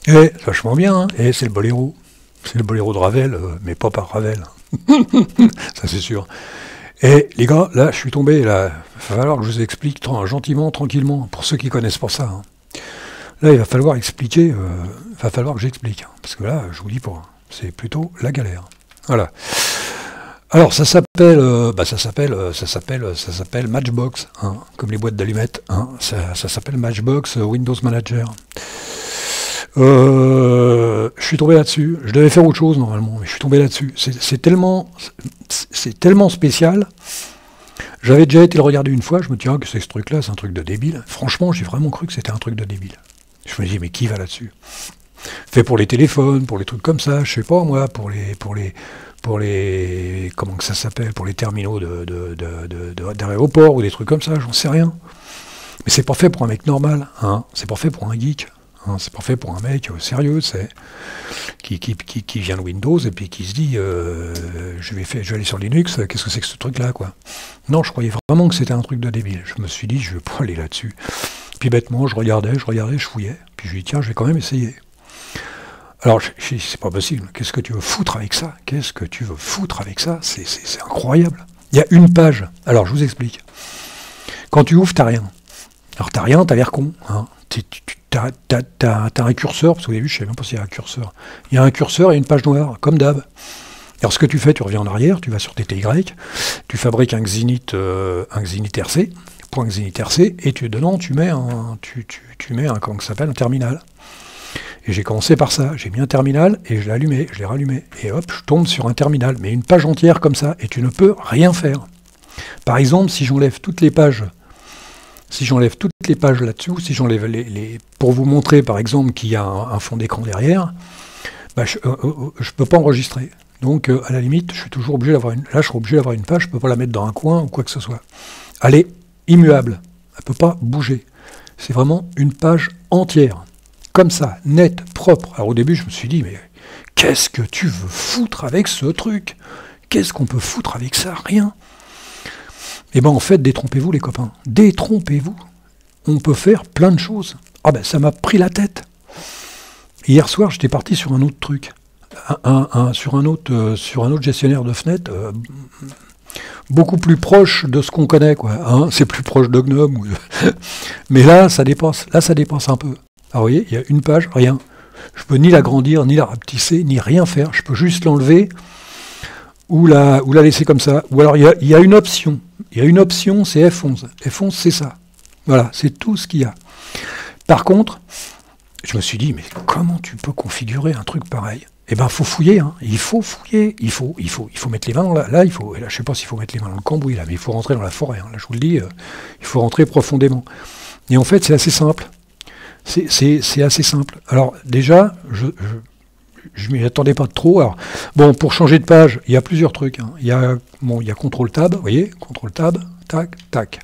Et vachement bien, hein. Et c'est le boléro. C'est le boléro de Ravel, mais pas par Ravel. Ça c'est sûr. Et les gars, là, je suis tombé, là, il va falloir que je vous explique gentiment, tranquillement, pour ceux qui connaissent pas ça. Hein. Là, il va falloir expliquer, il va falloir que j'explique, hein, parce que là, je vous dis pas, c'est plutôt la galère. Voilà. Alors, ça s'appelle Matchbox, hein, comme les boîtes d'allumettes. Hein, ça s'appelle Matchbox Windows Manager. Je suis tombé là-dessus. Je devais faire autre chose normalement, mais je suis tombé là-dessus. C'est tellement spécial. J'avais déjà été le regarder une fois. Je me dis, ah, que c'est ce truc-là, c'est un truc de débile. Franchement, j'ai vraiment cru que c'était un truc de débile. Je me dis, mais qui va là-desus? Fait pour les téléphones, pour les trucs comme ça, je sais pas moi, pour les comment que ça s'appelle, pour les terminaux d'aéroport ou des trucs comme ça, j'en sais rien. Mais c'est pas fait pour un mec normal, hein. C'est pas fait pour un geek. Hein, c'est pas fait pour un mec sérieux, c'est qui vient de Windows et puis qui se dit je vais aller sur Linux, qu'est-ce que c'est que ce truc-là, quoi. Non, je croyais vraiment que c'était un truc de débile. Je me suis dit, je vais pas aller là-dessus. Puis bêtement, je regardais, je fouillais. Puis je lui dis, tiens, je vais quand même essayer. Alors, je dis, c'est pas possible. Qu'est-ce que tu veux foutre avec ça? Qu'est-ce que tu veux foutre avec ça? C'est incroyable. Il y a une page. Alors, je vous explique. Quand tu ouvres, t'as rien. Alors, t'as rien, t'as l'air con. Hein. T'as un curseur, parce qu'au début, je ne savais même pas s'il y a un curseur. Il y a un curseur et une page noire, comme d'hab. Alors, ce que tu fais, tu reviens en arrière, tu vas sur TTY, tu fabriques un Xinith RC, point Xinith RC, et dedans, tu mets un comment ça s'appelle, un terminal. Et j'ai commencé par ça. J'ai mis un terminal et je l'ai allumé, je l'ai rallumé. Et hop, je tombe sur un terminal, mais une page entière comme ça, et tu ne peux rien faire. Par exemple, si j'enlève toutes les pages là-dessus, si j'enlève pour vous montrer par exemple qu'il y a un fond d'écran derrière, bah, je ne peux pas enregistrer. Donc à la limite, je suis toujours obligé d'avoir une page, je ne peux pas la mettre dans un coin ou quoi que ce soit. Elle est immuable, elle ne peut pas bouger. C'est vraiment une page entière, comme ça, nette, propre. Alors au début, je me suis dit, mais qu'est-ce que tu veux foutre avec ce truc? Qu'est-ce qu'on peut foutre avec ça? Rien. Eh bien en fait, détrompez-vous les copains, détrompez-vous. On peut faire plein de choses. Ah ben ça m'a pris la tête. Hier soir, j'étais parti sur un autre truc, sur un autre gestionnaire de fenêtres, beaucoup plus proche de ce qu'on connaît, quoi. Hein, c'est plus proche de GNOME. Mais là, ça dépasse un peu. Alors vous voyez, il y a une page, rien. Je peux ni l'agrandir, ni la rapetisser, ni rien faire. Je peux juste l'enlever ou la laisser comme ça. Ou alors il y a une option. Il y a une option, c'est F11. F11, c'est ça. Voilà, c'est tout ce qu'il y a. Par contre, je me suis dit, mais comment tu peux configurer un truc pareil? Eh ben, il faut fouiller, hein. Il faut fouiller. Il faut mettre les mains dans là, je sais pas s'il faut mettre les mains dans le cambouis, là, mais il faut rentrer dans la forêt. Hein. Là, je vous le dis, il faut rentrer profondément. Et en fait, c'est assez simple. C'est assez simple. Alors, déjà, je m'y attendais pas trop. Alors, bon, pour changer de page, il y a plusieurs trucs. Hein. Il y a CTRL-TAB, vous voyez, CTRL-TAB, tac, tac.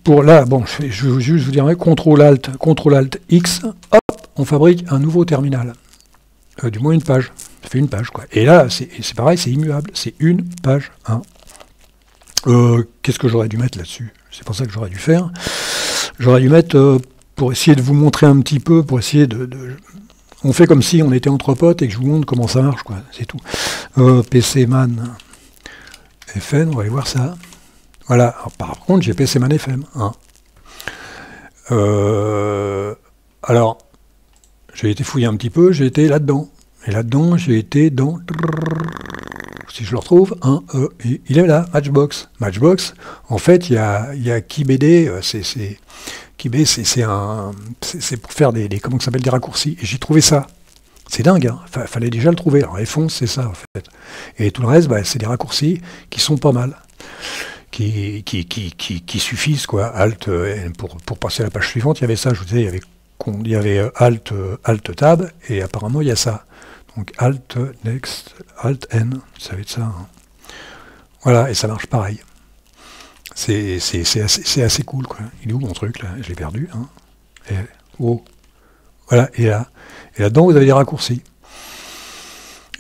Pour là, bon, je vais juste vous dire, CTRL-ALT-X, hop, on fabrique un nouveau terminal. Du moins une page. Ça fait une page, quoi. Et là, c'est pareil, c'est immuable. C'est une page. Hein. Qu'est-ce que j'aurais dû mettre là-dessus? C'est pas ça que j'aurais dû faire. J'aurais dû mettre, pour essayer de vous montrer un petit peu, pour essayer on fait comme si on était entre potes et que je vous montre comment ça marche, quoi. C'est tout. PCman FN, on va aller voir ça. Voilà. Alors, par contre, j'ai PCman FM. Hein. Alors, j'ai été fouiller un petit peu, j'ai été là-dedans. Et là-dedans, j'ai été dans... Si je le retrouve, hein, il est là, Matchbox. Matchbox, en fait, il y a KeyBD, KeyBD, c'est pour faire des comment ça s'appelle, des raccourcis. Et j'ai trouvé ça. C'est dingue, hein. Fallait déjà le trouver. Alors F11, c'est ça, en fait. Et tout le reste, bah, c'est des raccourcis qui sont pas mal. Qui suffisent, quoi. Alt, pour passer à la page suivante, il y avait ça, je vous disais, il y avait Alt Tab, et apparemment, il y a ça. Donc Alt, Next, Alt N, ça va être ça. Hein. Voilà, et ça marche pareil. C'est assez cool, quoi. Il est où mon truc, là? Je l'ai perdu. Hein. Et, oh. Voilà, et là-dedans, vous avez des raccourcis.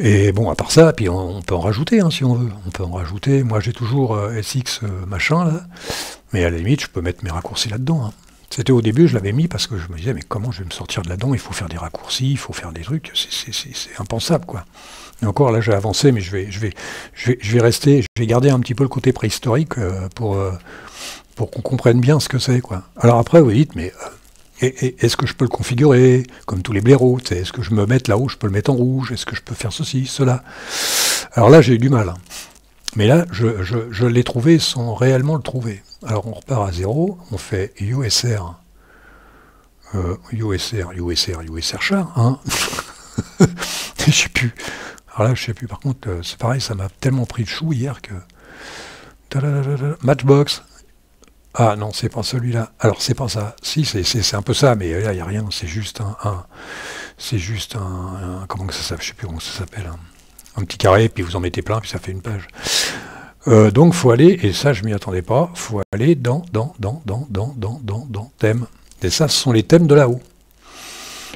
Et bon, à part ça, puis on peut en rajouter, hein, si on veut. On peut en rajouter. Moi, j'ai toujours SX machin, là. Mais à la limite, je peux mettre mes raccourcis là-dedans. Hein. C'était au début, je l'avais mis parce que je me disais, mais comment je vais me sortir de là-dedans? Il faut faire des raccourcis, il faut faire des trucs, c'est impensable, quoi. Et encore, là, j'ai avancé, mais je vais rester, je vais garder un petit peu le côté préhistorique pour qu'on comprenne bien ce que c'est, quoi. Alors après, vous dites, mais est-ce que je peux le configurer comme tous les blaireaux? Est-ce que je me mette là-haut, je peux le mettre en rouge? Est-ce que je peux faire ceci, cela? Alors là, j'ai eu du mal. Mais là, je l'ai trouvé sans réellement le trouver. Alors on repart à 0, on fait USR char, hein. Je sais plus. Alors là, je sais plus. Par contre, c'est pareil, ça m'a tellement pris de chou hier que... Matchbox. Ah non, c'est pas celui-là. Alors c'est pas ça. Si, c'est un peu ça, mais là, il n'y a rien. C'est juste comment que ça s'appelle? Je sais plus comment ça s'appelle. Un petit carré, puis vous en mettez plein, puis ça fait une page. Donc faut aller, et ça je m'y attendais pas, faut aller dans thème. Et ça, ce sont les thèmes de là-haut.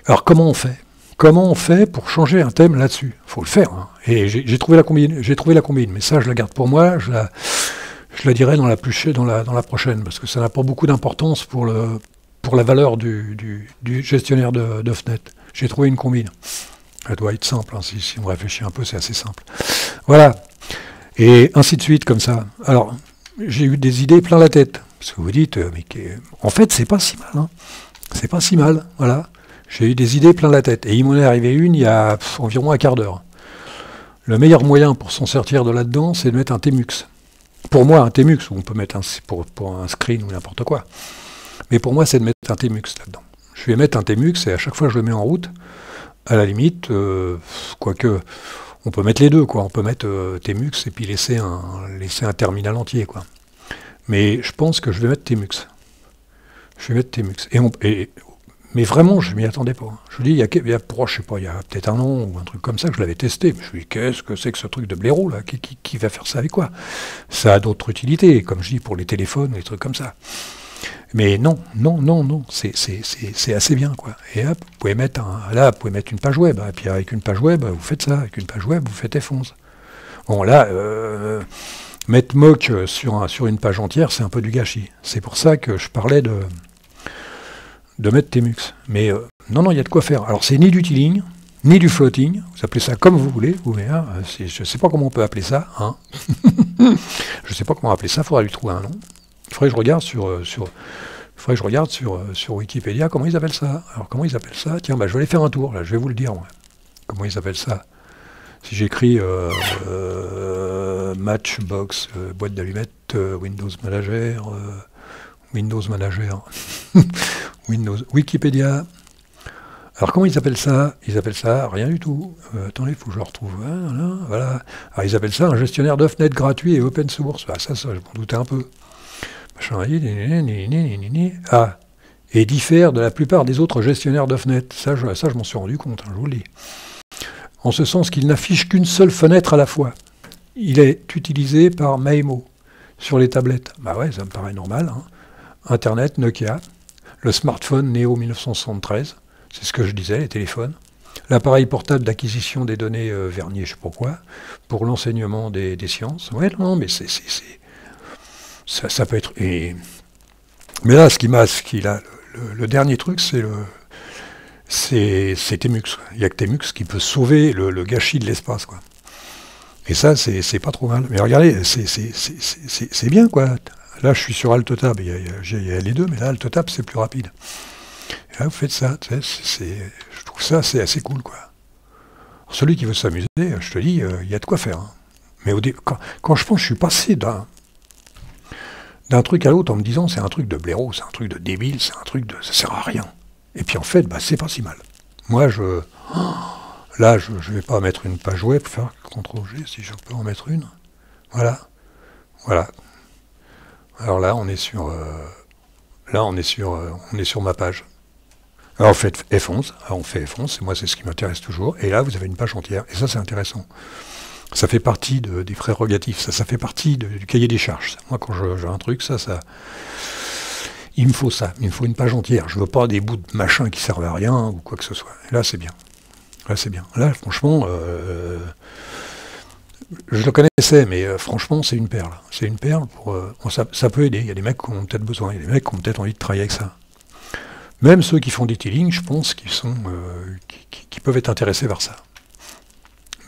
Alors comment on fait? Comment on fait pour changer un thème là-dessus? Faut le faire, hein. Et j'ai trouvé la combine, mais ça je la garde pour moi, je la dirai dans la prochaine, parce que ça n'a pas beaucoup d'importance pour la valeur du gestionnaire de fenêtre. J'ai trouvé une combine. Elle doit être simple, hein. Si on réfléchit un peu, c'est assez simple. Voilà. Et ainsi de suite, comme ça. Alors, j'ai eu des idées plein la tête. Parce que vous dites, en fait, c'est pas si mal. Hein. C'est pas si mal, voilà. J'ai eu des idées plein la tête. Et il m'en est arrivé une il y a environ un quart d'heure. Le meilleur moyen pour s'en sortir de là-dedans, c'est de mettre un Tmux. Pour moi, un Tmux, on peut mettre pour un screen ou n'importe quoi. Mais pour moi, c'est de mettre un Tmux là-dedans. Je vais mettre un Tmux et à chaque fois je le mets en route. À la limite, quoique... On peut mettre les deux, quoi. On peut mettre Tmux et puis laisser un terminal entier, quoi. Mais je pense que je vais mettre Tmux. Je vais mettre Tmux. Mais vraiment, je m'y attendais pas. Je vous dis, je sais pas, il y a peut-être un an ou un truc comme ça que je l'avais testé. Je me suis dit, qu'est-ce que c'est que ce truc de blaireau, là? Qui va faire ça avec quoi? Ça a d'autres utilités, comme je dis, pour les téléphones, les trucs comme ça. Mais non, c'est assez bien, quoi. Et hop, vous pouvez mettre vous pouvez mettre une page web, et puis avec une page web, vous faites ça, avec une page web, vous faites F11. Bon, là, mettre mock sur une page entière, c'est un peu du gâchis. C'est pour ça que je parlais de mettre Tmux. Mais non, il y a de quoi faire. Alors, c'est ni du tiling, ni du floating, vous appelez ça comme vous voulez, hein, je ne sais pas comment on peut appeler ça, hein. Je ne sais pas comment appeler ça, il faudra lui trouver un nom. Il faudrait que je regarde sur Wikipédia comment ils appellent ça. Alors comment ils appellent ça? Tiens, je vais aller faire un tour, là, je vais vous le dire. Ouais. Comment ils appellent ça? Si j'écris Matchbox, boîte d'allumettes, Windows Manager, Wikipédia. Alors comment ils appellent ça? Ils appellent ça rien du tout. Attendez, il faut que je le retrouve. Voilà. Alors ils appellent ça un gestionnaire de fenêtres gratuit et open source. Ah, ça, je m'en doutais un peu. Ah, et diffère de la plupart des autres gestionnaires de fenêtres. Ça, je m'en suis rendu compte, hein, je vous le dis. En ce sens qu'il n'affiche qu'une seule fenêtre à la fois. Il est utilisé par Maemo sur les tablettes. Bah ouais, ça me paraît normal. Hein. Internet, Nokia, le smartphone Neo 1973, c'est ce que je disais, les téléphones. L'appareil portable d'acquisition des données Vernier, je sais pas quoi, pour l'enseignement des sciences. Ouais, non, mais ça peut être... Mais là, le dernier truc, c'est Tmux. Il n'y a que Tmux qui peut sauver le gâchis de l'espace, quoi. Et ça, c'est pas trop mal. Mais regardez, c'est bien, quoi. Là, je suis sur Alt-Tab. Il y a les deux, mais là, Alt-Tab, c'est plus rapide. Et là, vous faites ça. Je trouve ça, c'est assez cool, quoi. Alors, celui qui veut s'amuser, je te dis, il y a de quoi faire. Hein. Mais quand je pense, je suis passé d'un truc à l'autre en me disant c'est un truc de blaireau, c'est un truc de débile, c'est un truc de... ça sert à rien. Et puis en fait, c'est pas si mal. Moi, là, je vais pas mettre une page web, faire CTRL-G, si je peux en mettre une. Voilà. Alors là, on est sur ma page. Alors on fait F11, moi c'est ce qui m'intéresse toujours, et là vous avez une page entière, et ça c'est intéressant. Ça fait partie des prérogatives, ça fait partie du cahier des charges. Moi quand j'ai un truc, il me faut ça, il me faut une page entière, je veux pas des bouts de machin qui servent à rien, ou quoi que ce soit. Et là c'est bien. Là franchement, je le connaissais, mais franchement c'est une perle. C'est une perle, ça peut aider, il y a des mecs qui ont peut-être besoin, il y a des mecs qui ont peut-être envie de travailler avec ça. Même ceux qui font du tiling, je pense qu'ils sont, qui peuvent être intéressés par ça.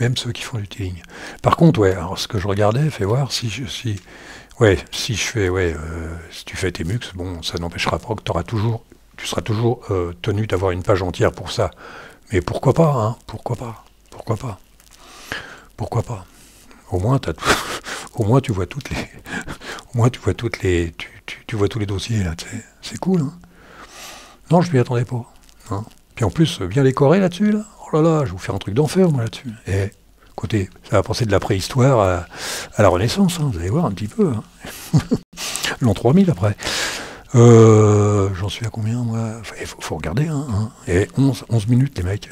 Même ceux qui font du tiling. Par contre, ouais, alors ce que je regardais, fais voir si je fais, si tu fais tes mux, bon, ça n'empêchera pas que tu seras toujours tenu d'avoir une page entière pour ça. Mais pourquoi pas, hein? Pourquoi pas? Pourquoi pas? Pourquoi pas? Au moins, au moins tu vois toutes les, au moins tu vois toutes les, tu vois tous les dossiers là. C'est cool, hein? Non, je m'y attendais pas. Hein. Puis en plus, bien décoré là-dessus, là. Oh là là, je vais vous faire un truc d'enfer, moi, là-dessus. Et, écoutez, ça va passer de la préhistoire à la Renaissance, hein, vous allez voir un petit peu. Hein. L'an 3000 après. J'en suis à combien, moi? Il faut regarder, hein. Et 11 minutes, les mecs.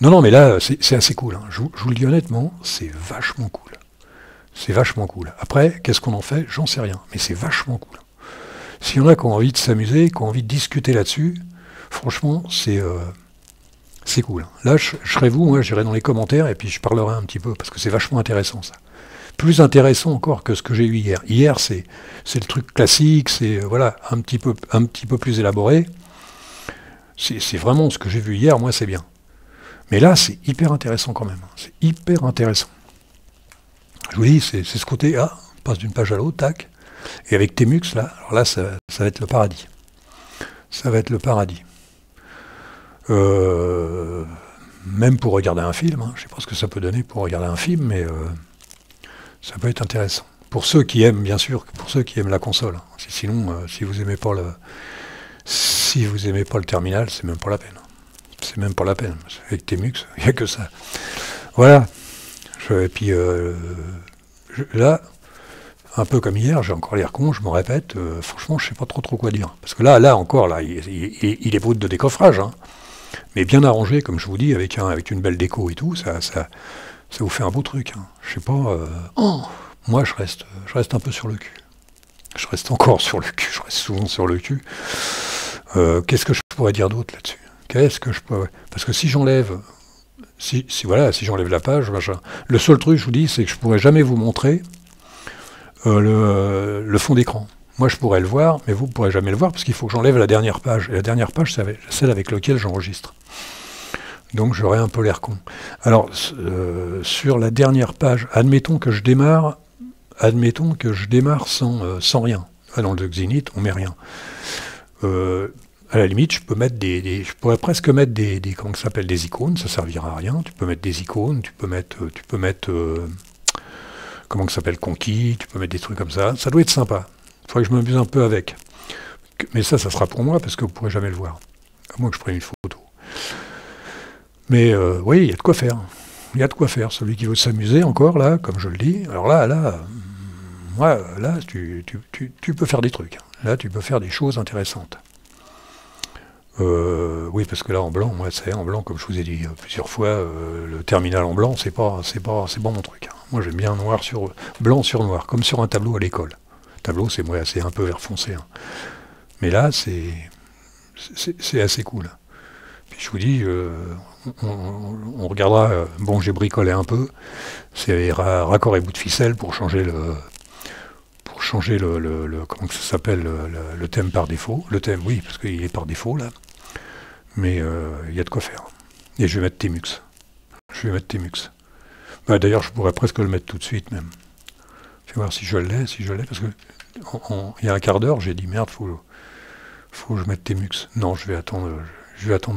Non, non, mais là, c'est assez cool. Hein. Je vous le dis honnêtement, c'est vachement cool. C'est vachement cool. Après, qu'est-ce qu'on en fait? J'en sais rien. Mais c'est vachement cool. S'il y en a qui ont envie de s'amuser, qui ont envie de discuter là-dessus, franchement, c'est cool. Là, je serai vous, moi, j'irai dans les commentaires et puis je parlerai un petit peu, parce que c'est vachement intéressant, ça. Plus intéressant encore que ce que j'ai eu hier. Hier, c'est le truc classique, c'est voilà, un petit peu plus élaboré. C'est vraiment ce que j'ai vu hier, moi, c'est bien. Mais là, c'est hyper intéressant quand même. C'est hyper intéressant. Je vous dis, c'est ce côté, on passe d'une page à l'autre, tac. Et avec Temux, là, alors là, ça va être le paradis. Ça va être le paradis. Même pour regarder un film, hein, je ne sais pas ce que ça peut donner pour regarder un film, mais ça peut être intéressant. Pour ceux qui aiment, bien sûr, pour ceux qui aiment la console. Hein. Sinon, si vous n'aimez pas le terminal, c'est même pas la peine. C'est même pas la peine. Avec Temux, il n'y a que ça. Voilà. Et puis là, un peu comme hier, j'ai encore l'air con, je me répète, franchement, je sais pas trop quoi dire. Parce que là encore, là, il est brut de décoffrage, hein. Mais bien arrangé, comme je vous dis, avec une belle déco et tout, ça vous fait un beau truc. Hein. Je sais pas. Moi, je reste un peu sur le cul. Je reste encore sur le cul. Je reste souvent sur le cul. Qu'est-ce que je pourrais dire d'autre là-dessus? Qu'est-ce que je pourrais... Parce que si j'enlève, si j'enlève la page, machin, le seul truc, je vous dis, c'est que je pourrais jamais vous montrer le fond d'écran. Moi, je pourrais le voir, mais vous ne pourrez jamais le voir, parce qu'il faut que j'enlève la dernière page. Et la dernière page, c'est celle avec laquelle j'enregistre. Donc, j'aurai un peu l'air con. Alors, sur la dernière page, admettons que je démarre sans rien. Dans le Xinit, on met rien. À la limite, je pourrais presque mettre comment ça s'appelle, des icônes, ça servira à rien. Tu peux mettre des icônes, tu peux mettre comment ça s'appelle, conquis, tu peux mettre des trucs comme ça. Ça doit être sympa. Il faudrait que je m'amuse un peu avec. Mais ça sera pour moi, parce que vous ne pourrez jamais le voir. À moins que je prenne une photo. Mais oui, il y a de quoi faire. Il y a de quoi faire. Celui qui veut s'amuser encore, là, comme je le dis, alors là, moi, là, tu peux faire des trucs. Là, tu peux faire des choses intéressantes. Oui, parce que là, en blanc, moi, c'est en blanc, comme je vous ai dit plusieurs fois, le terminal en blanc, c'est pas mon truc. Hein. Moi, j'aime bien blanc sur noir, comme sur un tableau à l'école. Tableau, c'est un peu vert foncé. Hein. Mais là, c'est assez cool. Puis je vous dis, on regardera. Bon, j'ai bricolé un peu. C'est raccord et bout de ficelle pour changer le comment ça s'appelle, le thème par défaut. Le thème, oui, parce qu'il est par défaut là. Mais il y a de quoi faire. Et je vais mettre Temux. Bah, d'ailleurs, je pourrais presque le mettre tout de suite même. Je vais voir si je l'ai, parce que il y a un quart d'heure, j'ai dit merde, faut que je mette Temux. Non, je vais attendre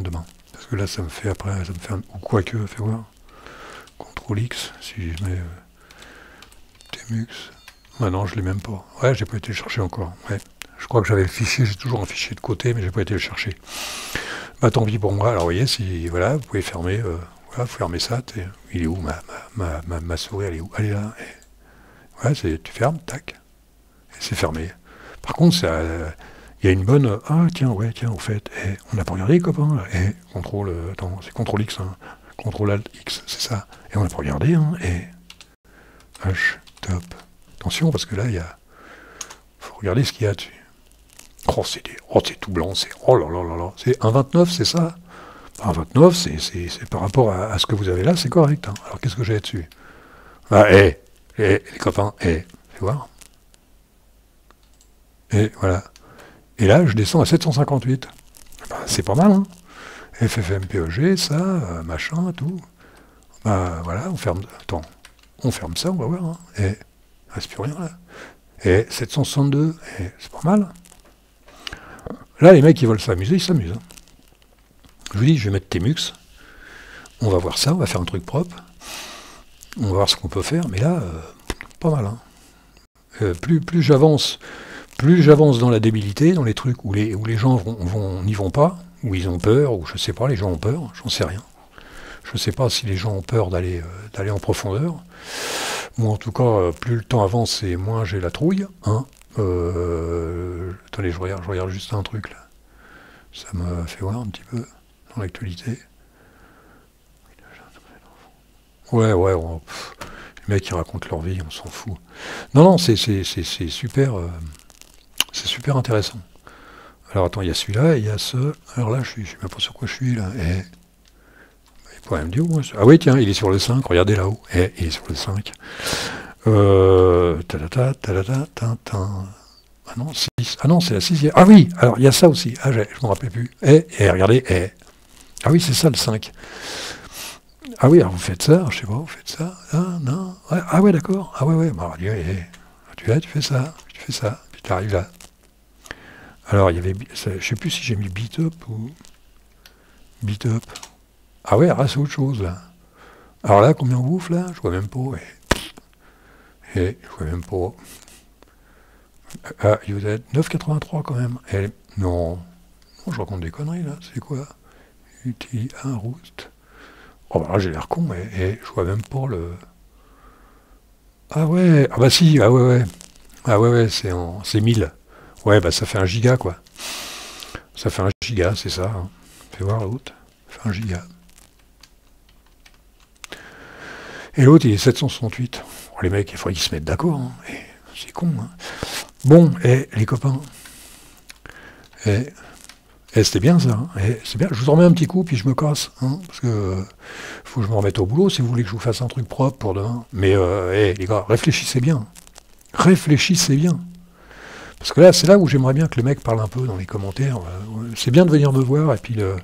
demain. Parce que là, ça me fait ou quoique, fais voir. CTRL X, si je mets Temux. Ah non, je l'ai même pas. Ouais, j'ai pas été le chercher encore. Ouais. Je crois que j'avais le fichier, j'ai toujours un fichier de côté, mais j'ai pas été le chercher. Bah tant pis pour moi. Alors vous voyez, si voilà, vous pouvez fermer, voilà, vous fermez ça. Il est où ma souris, elle est où? Elle est là. Ouais, tu fermes, tac. Et c'est fermé. Par contre, il y a une bonne. Ah tiens, au fait, on n'a pas regardé les copains. Là. C'est CTRL X, hein. CTRL Alt X, c'est ça. Et on n'a pas regardé, hein. Et H, top. Attention, parce que là, faut regarder ce qu'il y a dessus. C'est tout blanc, oh là là là là. C'est 1,29, c'est ça? 1,29, c'est par rapport à ce que vous avez là, c'est correct. Hein. Alors qu'est-ce que j'ai dessus? Ah, les copains, fais voir. Et voilà. Et là, je descends à 758. Bah, c'est pas mal, hein. FFmpeg, ça, machin, tout. Bah voilà, on ferme. Attends, on ferme ça, on va voir. Hein. Et il reste plus rien là. Et 762, et c'est pas mal. Là, les mecs qui veulent s'amuser, ils s'amusent. Hein. Je vous dis, je vais mettre Tmux. On va voir ça, on va faire un truc propre. On va voir ce qu'on peut faire, mais là, pas mal. Hein. Plus j'avance dans la débilité, dans les trucs où les gens n'y vont pas, où ils ont peur, ou je sais pas, les gens ont peur, j'en sais rien. Je sais pas si les gens ont peur d'aller en profondeur. Moi, en tout cas, plus le temps avance et moins j'ai la trouille. Hein. Attendez, je regarde juste un truc là. Ça m'a fait voir un petit peu dans l'actualité. Ouais, les mecs qui racontent leur vie, on s'en fout. Non, c'est super, c'est super intéressant. Alors attends, il y a celui-là, et il y a ce. Alors là, je sais même pas sur quoi je suis là. Et il pourrait me dire où. Ah oui, tiens, il est sur le 5, regardez là-haut. Et il est sur le 5. Ah non, 6. Ah non, c'est la 6e. Ah oui, alors il y a ça aussi. Ah, je ne me rappelais plus. Et regardez, ah oui, c'est ça le 5. Ah oui, alors vous faites ça, je sais pas, vous faites ça. Ah non. Ouais, ah ouais, d'accord. Ah ouais. Bah, tu fais ça, puis tu arrives là. Alors, il y avait, je sais plus si j'ai mis beat up ou beat up. Ah ouais, c'est autre chose là. Alors là, combien on bouffe là? Je vois même pas. Je vois même pas. Ah, vous êtes 9,83 quand même. Non, je raconte des conneries là. C'est quoi? UTI 1 Roost. Oh bah là, j'ai l'air con, mais je vois même pas le. Ah ouais, ah bah si, ah ouais. Ah ouais, c'est 1000. Ouais, bah ça fait 1 giga quoi. Ça fait 1 giga, c'est ça. Hein. Fais voir l'autre. Ça fait 1 giga. Et l'autre, il est 768. Oh, les mecs, il faudrait qu'ils se mettent d'accord. Hein. C'est con. Hein. Bon, les copains. C'était bien ça. Hein. C'est bien. Je vous en remets un petit coup, puis je me casse. Hein, parce que faut que je me remette au boulot si vous voulez que je vous fasse un truc propre pour demain. Mais les gars, réfléchissez bien. Réfléchissez bien. Parce que là, c'est là où j'aimerais bien que le mec parle un peu dans les commentaires. C'est bien de venir me voir et puis de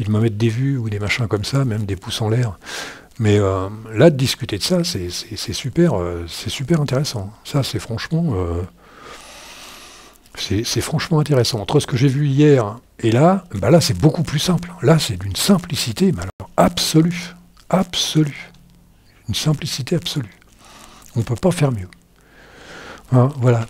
me mettre des vues ou des machins comme ça, même des pouces en l'air. Mais là, de discuter de ça, c'est super intéressant. Ça, c'est franchement intéressant. Entre ce que j'ai vu hier et là, bah là, c'est beaucoup plus simple. Là, c'est d'une simplicité, mais alors absolue. Absolue. Une simplicité absolue. On ne peut pas faire mieux. Hein, voilà.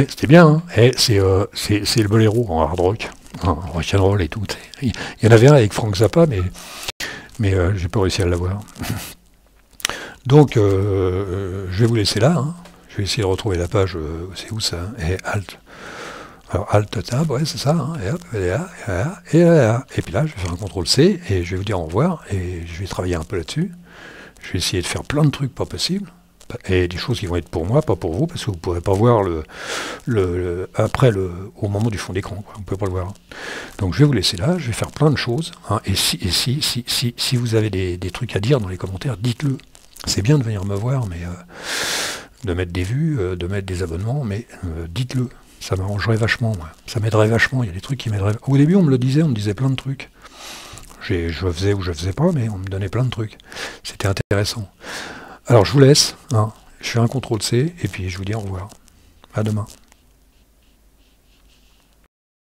C'était bien, hein. C'est le boléro en hard rock, en rock'n'roll et tout. Il y en avait un avec Frank Zappa, mais j'ai pas réussi à l'avoir. Donc, je vais vous laisser là. Hein. Je vais essayer de retrouver la page. C'est où ça? Alt. Alors, Alt Tab, ouais, c'est ça. Hein. Et hop, et puis là, je vais faire un CTRL-C et je vais vous dire au revoir. Et je vais travailler un peu là-dessus. Je vais essayer de faire plein de trucs pas possibles. Et des choses qui vont être pour moi, pas pour vous, parce que vous ne pourrez pas voir au moment du fond d'écran. Vous ne pouvez pas le voir. Donc je vais vous laisser là, je vais faire plein de choses. Hein, et si vous avez des trucs à dire dans les commentaires, dites-le. C'est bien de venir me voir, mais de mettre des vues, de mettre des abonnements, mais dites-le. Ça m'arrangerait vachement, moi. Ça m'aiderait vachement. Il y a des trucs qui m'aideraient. Au début, on me disait plein de trucs. Je faisais ou je faisais pas, mais on me donnait plein de trucs. C'était intéressant. Alors je vous laisse, hein. Je fais un CTRL-C et puis je vous dis au revoir. À demain.